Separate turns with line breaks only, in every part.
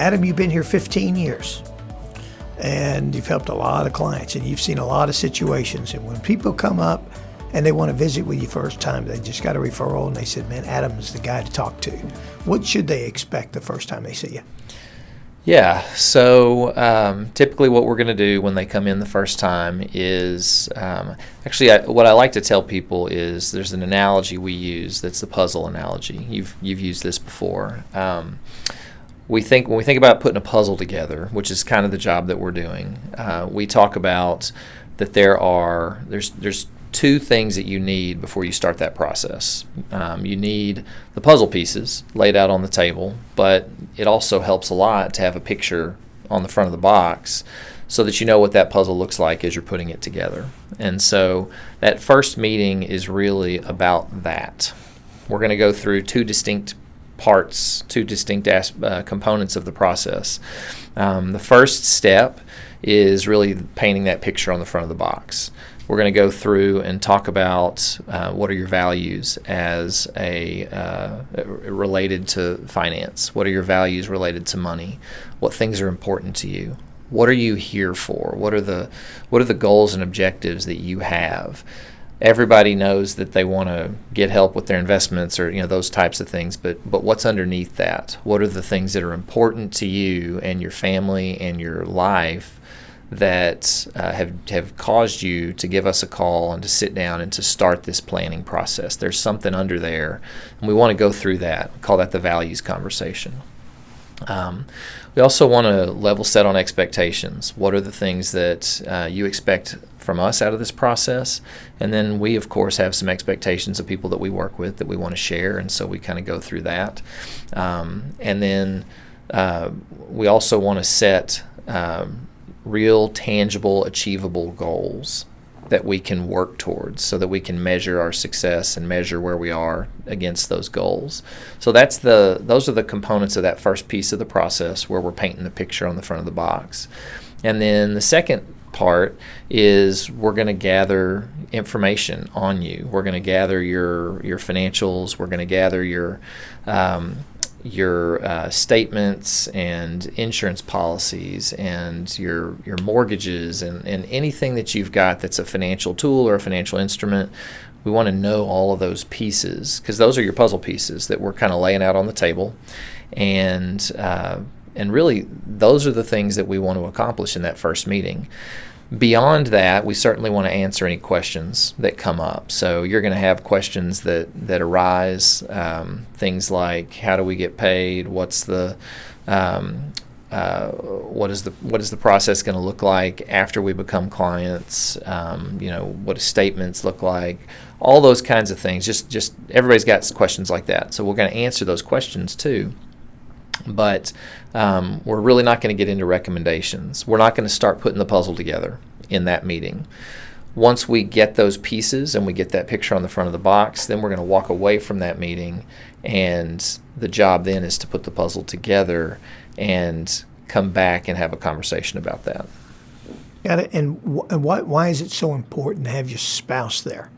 Adam, you've been here 15 years. And you've helped a lot of clients, and you've seen a lot of situations. And when people come up and they want to visit with you first time, they just got a referral, and they said, man, Adam is the guy to talk to. What should they expect the first time they see you?
Yeah, so typically what we're going to do when they come in the first time is, what I like to tell people is there's an analogy we use that's the puzzle analogy. You've used this before. When we think about putting a puzzle together, which is kind of the job that we're doing, we talk about that there's two things that you need before you start that process. You need the puzzle pieces laid out on the table, but it also helps a lot to have a picture on the front of the box so that you know what that puzzle looks like as you're putting it together. And so that first meeting is really about that. We're going to go through two distinct components of the process. The first step is really painting that picture on the front of the box. We're going to go through and talk about what are your values as related to finance. What are your values related to money? What things are important to you? What are you here for? What are the goals and objectives that you have? Everybody knows that they want to get help with their investments or those types of things, but what's underneath that? What are the things that are important to you and your family and your life that have caused you to give us a call and to sit down and to start this planning process? There's something under there, and we want to go through that. We call that the values conversation. We also want to level set on expectations. What are the things that you expect from us out of this process? And then we, of course, have some expectations of people that we work with that we want to share, and so we kind of go through that. And then we also want to set real, tangible, achievable goals that we can work towards so that we can measure our success and measure where we are against those goals. So those are the components of that first piece of the process where we're painting the picture on the front of the box. And then the second part is we're going to gather information on you. We're going to gather your financials. We're going to gather your statements and insurance policies and your mortgages and anything that you've got that's a financial tool or a financial instrument. We want to know all of those pieces because those are your puzzle pieces that we're kind of laying out on the table. And really, those are the things that we want to accomplish in that first meeting. Beyond that, we certainly want to answer any questions that come up. So you're going to have questions that arise, things like how do we get paid? What is the process going to look like after we become clients? What do statements look like? All those kinds of things. Just everybody's got questions like that. So we're going to answer those questions too. But we're really not going to get into recommendations. We're not going to start putting the puzzle together in that meeting. Once we get those pieces and we get that picture on the front of the box, then we're going to walk away from that meeting, and the job then is to put the puzzle together and come back and have a conversation about that.
Got it. And why is it so important to have your spouse there?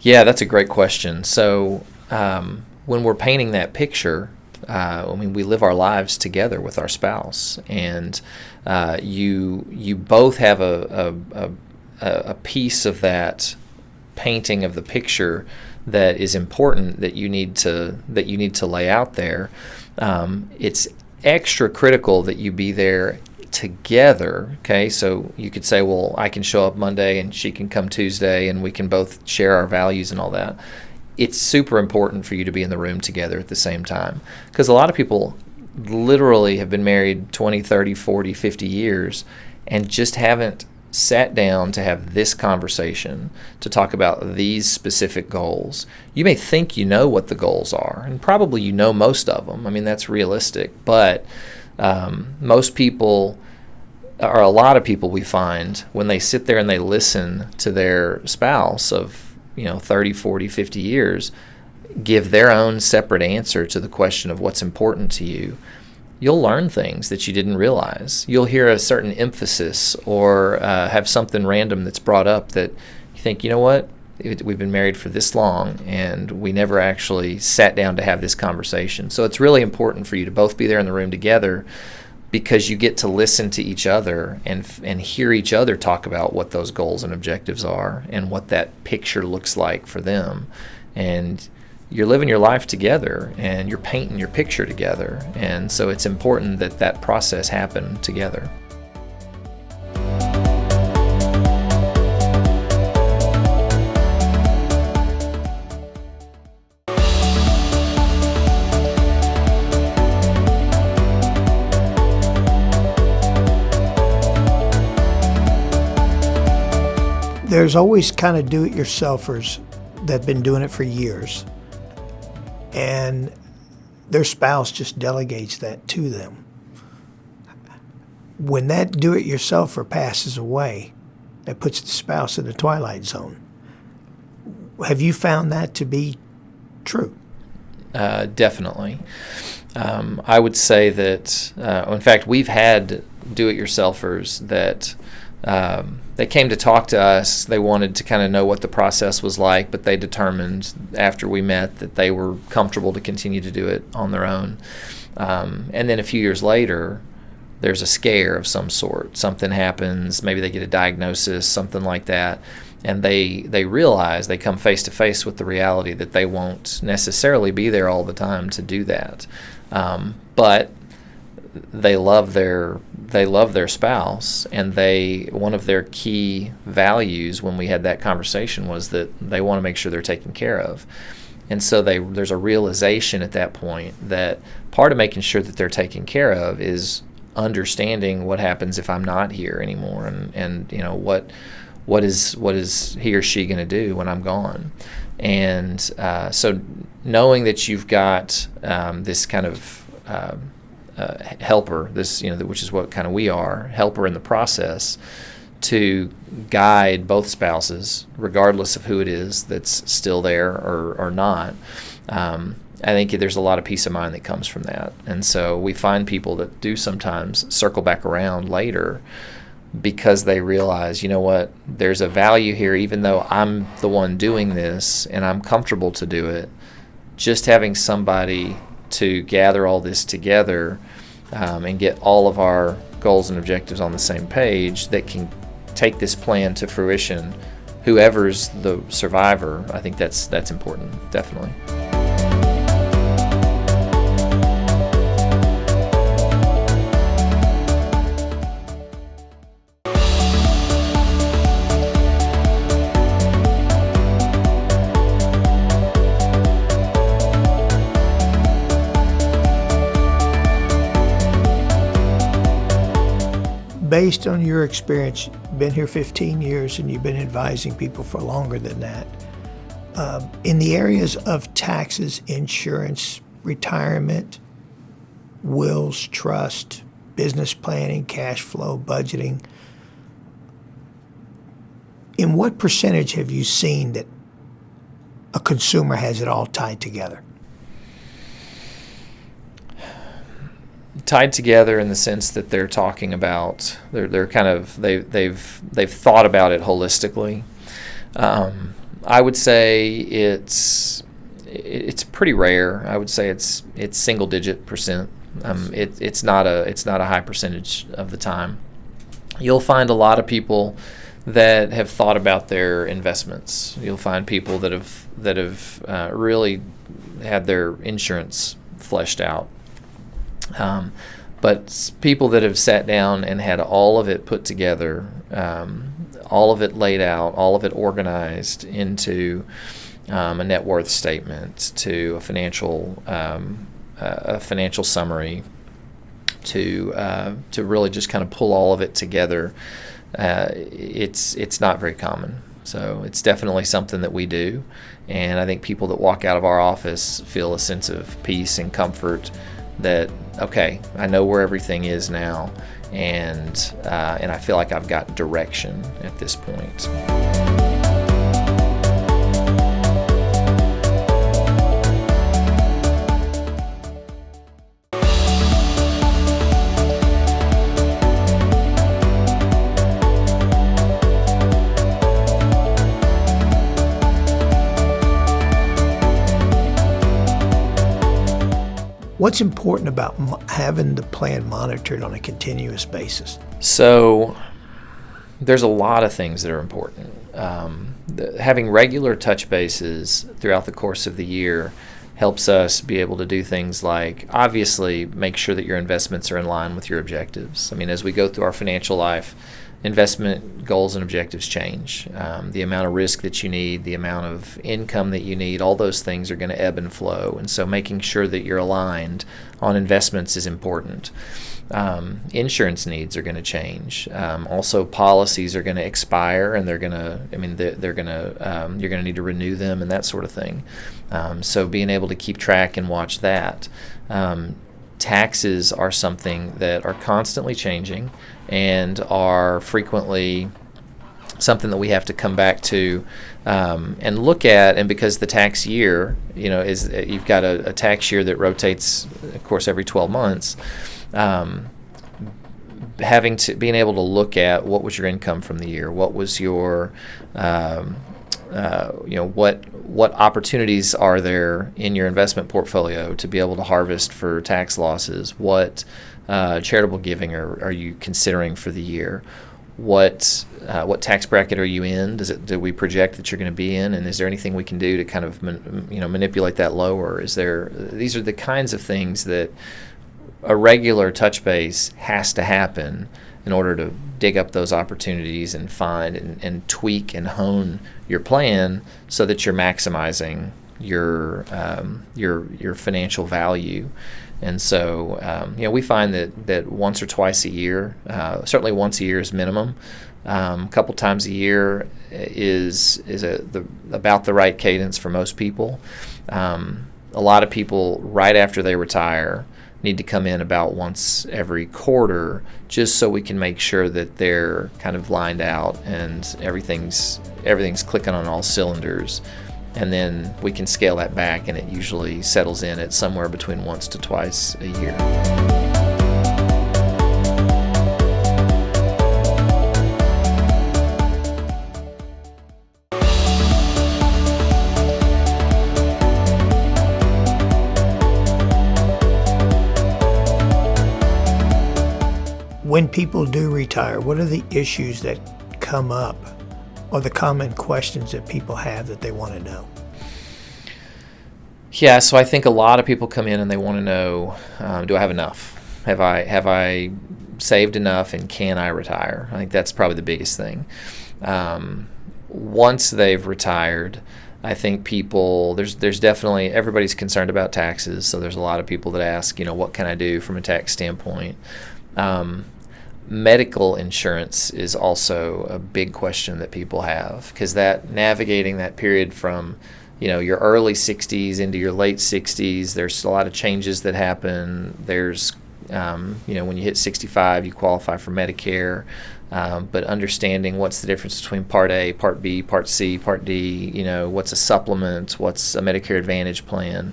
Yeah, that's a great question. So when we're painting that picture, we live our lives together with our spouse, and you both have a piece of that painting of the picture that is important that you need to lay out there. It's extra critical that you be there together. Okay, so you could say, well, I can show up Monday and she can come Tuesday, and we can both share our values and all that. It's super important for you to be in the room together at the same time, because a lot of people literally have been married 20, 30, 40, 50 years and just haven't sat down to have this conversation to talk about these specific goals. You may think you know what the goals are, and probably you know most of them. I mean, that's realistic, but most people, or a lot of people we find, when they sit there and they listen to their spouse of 30, 40, 50 years, give their own separate answer to the question of what's important to you, you'll learn things that you didn't realize. You'll hear a certain emphasis or have something random that's brought up that you think, you know what, we've been married for this long, and we never actually sat down to have this conversation. So it's really important for you to both be there in the room together, because you get to listen to each other and hear each other talk about what those goals and objectives are and what that picture looks like for them. And you're living your life together, and you're painting your picture together. And so it's important that that process happen together.
There's always kind of do-it-yourselfers that have been doing it for years, and their spouse just delegates that to them. When that do-it-yourselfer passes away, that puts the spouse in the twilight zone. Have you found that to be true?
Definitely. I would say that, in fact, we've had do-it-yourselfers that they came to talk to us. They wanted to kind of know what the process was like, but they determined after we met that they were comfortable to continue to do it on their own. And then a few years later, there's a scare of some sort. Something happens, maybe they get a diagnosis, something like that, and they realize, they come face to face with the reality that they won't necessarily be there all the time to do that. But they love their spouse, and one of their key values when we had that conversation was that they want to make sure they're taken care of. And so there's a realization at that point that part of making sure that they're taken care of is understanding what happens if I'm not here anymore, and you know, what is he or she going to do when I'm gone. And so knowing that you've got this kind of helper, this, you know, which is what kind of we are, helper in the process, to guide both spouses, regardless of who it is that's still there or not. I think there's a lot of peace of mind that comes from that. And so we find people that do sometimes circle back around later because they realize, you know what, there's a value here, even though I'm the one doing this and I'm comfortable to do it. Just having somebody to gather all this together and get all of our goals and objectives on the same page that can take this plan to fruition, whoever's the survivor, I think that's important, definitely.
Based on your experience, you've been here 15 years and you've been advising people for longer than that, in the areas of taxes, insurance, retirement, wills, trust, business planning, cash flow, budgeting, in what percentage have you seen that a consumer has it all tied together?
Tied together in the sense that they're talking about, they're kind of, they've thought about it holistically. I would say it's pretty rare. I would say it's single digit percent. It's not a high percentage of the time. You'll find a lot of people that have thought about their investments. You'll find people that have really had their insurance fleshed out. But people that have sat down and had all of it put together, all of it laid out, all of it organized into a net worth statement, to a financial summary, to really just kind of pull all of it together, it's not very common. So it's definitely something that we do, and I think people that walk out of our office feel a sense of peace and comfort that, okay, I know where everything is now, and I feel like I've got direction at this point.
What's important about having the plan monitored on a continuous basis?
So there's a lot of things that are important. Having regular touch bases throughout the course of the year helps us be able to do things like, obviously, make sure that your investments are in line with your objectives. I mean, as we go through our financial life, investment goals and objectives change. The amount of risk that you need, the amount of income that you need, all those things are going to ebb and flow. And so making sure that you're aligned on investments is important. Insurance needs are going to change. Also, policies are going to expire, and you're going to need to renew them and that sort of thing. So being able to keep track and watch that. Taxes are something that are constantly changing and are frequently something that we have to come back to and look at. And because the tax year, is you've got a tax year that rotates, of course, every 12 months. Being able to look at what was your income from the year, what was your what opportunities are there in your investment portfolio to be able to harvest for tax losses? What charitable giving are you considering for the year? What tax bracket are you in? Do we project that you're going to be in? And is there anything we can do to kind of manipulate that lower? These are the kinds of things that a regular touch base has to happen in order to dig up those opportunities and find and tweak and hone your plan so that you're maximizing your financial value. And so we find that once or twice a year, certainly once a year is minimum. A couple times a year is about the right cadence for most people. A lot of people right after they retire need to come in about once every quarter, just so we can make sure that they're kind of lined out and everything's clicking on all cylinders. And then we can scale that back, and it usually settles in at somewhere between once to twice a year.
When people do retire, what are the issues that come up or the common questions that people have that they want to know?
Yeah, so I think a lot of people come in and they want to know, do I have enough? Have I saved enough, and can I retire? I think that's probably the biggest thing. Once they've retired, I think there's definitely, everybody's concerned about taxes, so there's a lot of people that ask, what can I do from a tax standpoint? Medical insurance is also a big question that people have, because navigating that period from your early 60s into your late 60s, there's a lot of changes that happen. There's when you hit 65, you qualify for Medicare, but understanding what's the difference between Part A, Part B, Part C, Part D, what's a supplement, what's a Medicare Advantage plan,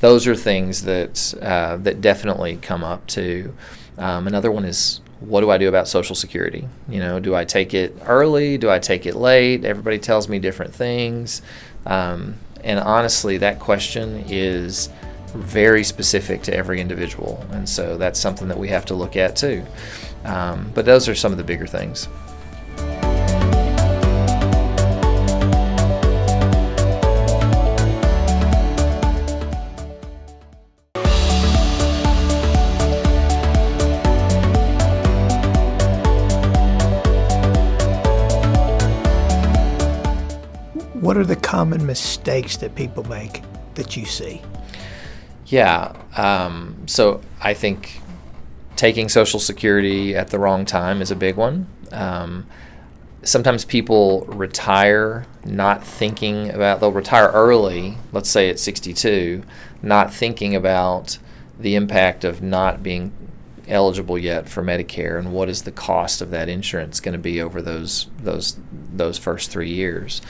those are things that definitely come up too. Another one is, what do I do about Social Security? Do I take it early? Do I take it late? Everybody tells me different things. And honestly, that question is very specific to every individual. And so that's something that we have to look at too. But those are some of the bigger things.
What are the common mistakes that people make that you see?
Yeah, so I think taking Social Security at the wrong time is a big one. Sometimes people retire they'll retire early, let's say at 62, not thinking about the impact of not being eligible yet for Medicare, and what is the cost of that insurance going to be over those first 3 years.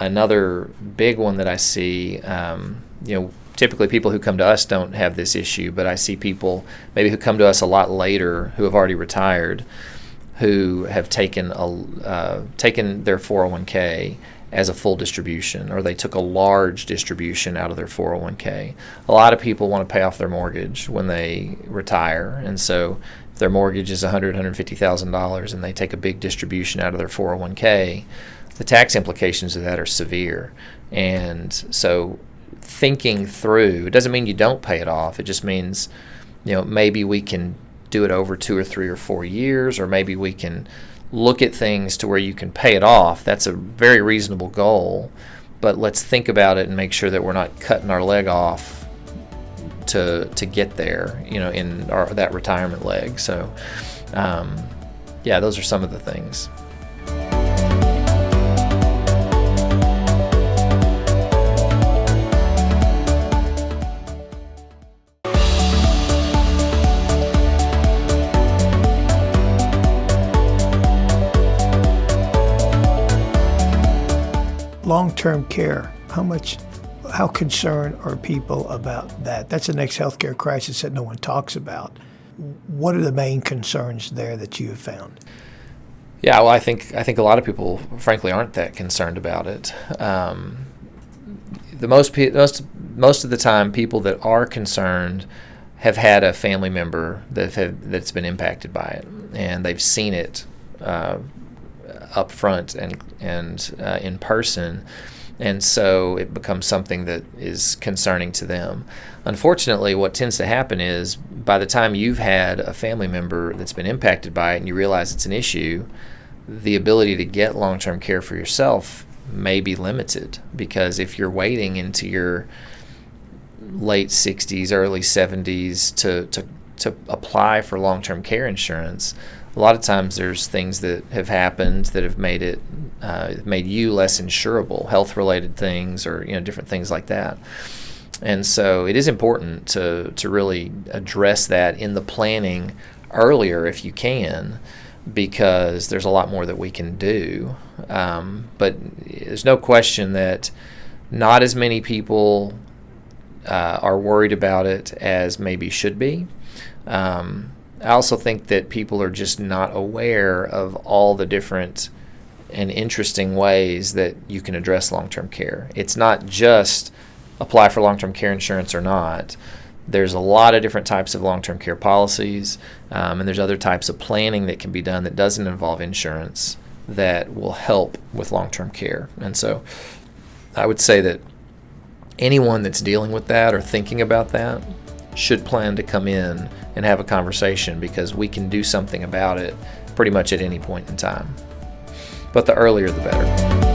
Another big one that I see, typically people who come to us don't have this issue, but I see people maybe who come to us a lot later who have already retired, who have taken their 401k as a full distribution, or they took a large distribution out of their 401k. A lot of people want to pay off their mortgage when they retire, and so if their mortgage is $150,000 and they take a big distribution out of their 401k, the tax implications of that are severe. And so thinking through, it doesn't mean you don't pay it off. It just means, maybe we can do it over 2 or 3 or 4 years, or maybe we can look at things to where you can pay it off. That's a very reasonable goal, but let's think about it and make sure that we're not cutting our leg off to get there, in that retirement leg. So, those are some of the things.
Long-term care, how concerned are people about that? That's the next healthcare crisis that no one talks about. What are the main concerns there that you have found?
Yeah, well, I think a lot of people, frankly, aren't that concerned about it. Most of the time, people that are concerned have had a family member that's been impacted by it, and they've seen it up front and in person, and so it becomes something that is concerning to them. Unfortunately, what tends to happen is by the time you've had a family member that's been impacted by it and you realize it's an issue, the ability to get long-term care for yourself may be limited, because if you're waiting into your late 60s, early 70s to apply for long-term care insurance, a lot of times there's things that have happened that have made you less insurable, health-related things, or different things like that. And so it is important to really address that in the planning earlier if you can, because there's a lot more that we can do. But there's no question that not as many people are worried about it as maybe should be. I also think that people are just not aware of all the different and interesting ways that you can address long-term care. It's not just apply for long-term care insurance or not. There's a lot of different types of long-term care policies, and there's other types of planning that can be done that doesn't involve insurance that will help with long-term care. And so I would say that anyone that's dealing with that or thinking about that should plan to come in and have a conversation, because we can do something about it pretty much at any point in time. But the earlier the better.